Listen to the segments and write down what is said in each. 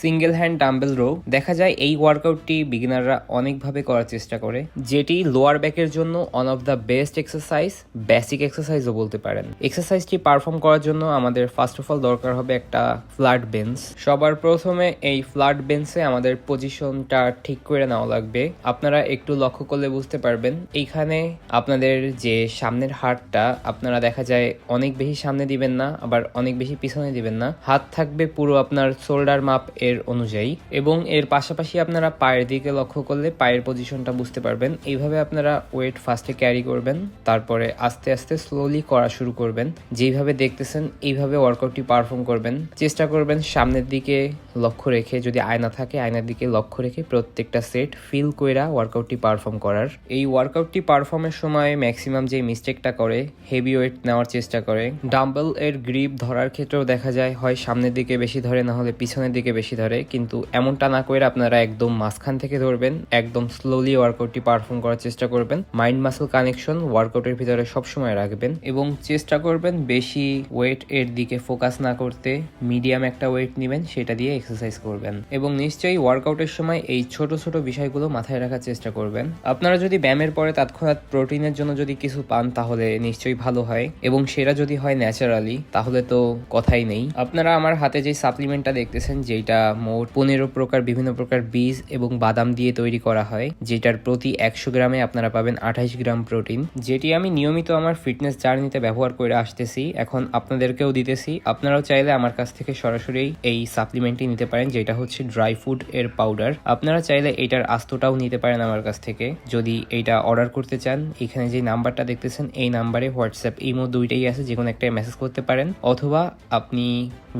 Single hand dumbbell rho. দেখা যায় এই ওয়ার্কআউটটি বিগিনাররা অনেকভাবে করার চেষ্টা করে, যেটি লোয়ার ব্যাকের জন্য one of the best exercise, basic এক্সারসাইজও বলতে পারেন। এক্সারসাইজটি পারফর্ম করার জন্য আমাদের ফার্স্ট অফ অল দরকার হবে একটা ফ্ল্যাট বেঞ্চ। সবার প্রথমে এই ফ্ল্যাট বেঞ্চে আমাদের পজিশনটা ঠিক করে নেওয়া লাগবে। আপনারা একটু লক্ষ্য করলে বুঝতে পারবেন, এইখানে আপনাদের যে সামনের হাতটা আপনারা দেখা যায় অনেক বেশি সামনে দিবেন না, আবার অনেক বেশি পিছনে দিবেন না। হাত থাকবে পুরো আপনার শোল্ডার মাপ এর অনুযায়ী, এবং এর পাশাপাশি আপনারা পায়ের দিকে লক্ষ্য করলে পায়ের পজিশনটা বুঝতে পারবেন। এইভাবে আপনারা ওয়েট ফার্স্টে ক্যারি করবেন, তারপরে আস্তে আস্তে স্লোলি করা শুরু করবেন। যেইভাবে দেখতেছেন এইভাবে ওয়ার্কআউটটি পারফর্ম করবেন। চেষ্টা করবেন সামনের দিকে লক্ষ্য রেখে, যদি আয়না থাকে আয়নার দিকে লক্ষ্য রেখে প্রত্যেকটা সেট ফিল কইরা ওয়ার্কআউটটি পারফর্ম করার। এই ওয়ার্কআউটটি পারফর্মের সময় ম্যাক্সিমাম যে মিস্টেকটা করে, হেভি ওয়েট নেওয়ার চেষ্টা করে। ডাম্বেল এর গ্রিপ ধরার ক্ষেত্রেও দেখা যায় হয় সামনের দিকে বেশি ধরে, না হলে পিছনের দিকে বেশি ধরে। কিন্তু এমনটা না করে আপনারা একদম মাঝখান থেকে ধরবেন, একদম স্লোলি ওয়ার্কআউটটি পারফর্ম করার চেষ্টা করবেন। মাইন্ড মাসল কানেকশন ওয়ার্কআউটের ভিতরে সবসময় রাখবেন, এবং চেষ্টা করবেন বেশি ওয়েট এর দিকে ফোকাস না করতে। মিডিয়াম একটা ওয়েট নেবেন, সেটা দিয়ে এক্সারসাইজ করবেন, এবং নিশ্চয়ই ওয়ার্কআউটের সময় এই ছোট ছোট বিষয়গুলো মাথায় রাখার চেষ্টা করবেন। আপনারা যদি ব্যায়ামের পরে তৎক্ষণাৎ প্রোটিনের জন্য যদি কিছু পান তাহলে নিশ্চয়ই ভালো হয়, এবং সেটা যদি হয় ন্যাচারালি তাহলে তো কথাই নেই। আপনারা আমার হাতে যে সাপ্লিমেন্টটা দেখতেছেন, যেটা মোট 15 প্রকার বিভিন্ন প্রকার বীজ এবং বাদাম দিয়ে তৈরি করা হয়, যেটার প্রতি 100 গ্রামে আপনারা পাবেন 28 গ্রাম প্রোটিন, যেটি আমি নিয়মিত আমার ফিটনেস জার্নিতে ব্যবহার করে আসতেছি, এখন আপনাদেরকেও দিতেছি। আপনারাও চাইলে আমার কাছ থেকে সরাসরি এই সাপ্লিমেন্টটি নিতে পারেন, যেটা হচ্ছে ড্রাই ফুড এর পাউডার। আপনারা চাইলে এটার আস্তটাও নিতে পারেন আমার কাছ থেকে। যদি এইটা অর্ডার করতে চান, এখানে যে নাম্বারটা দেখতেছেন এই নাম্বারে হোয়াটসঅ্যাপ ইমো দুইটাই আছে, যে কোনো একটা মেসেজ করতে পারেন, অথবা আপনি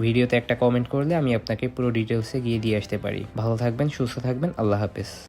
ভিডিওতে একটা কমেন্ট করলে আমি আপনাকে পুরো ডিটেলসে গিয়ে দিয়ে আসতে পারি। ভালো থাকবেন, সুস্থ থাকবেন, আল্লাহ হাফেজ।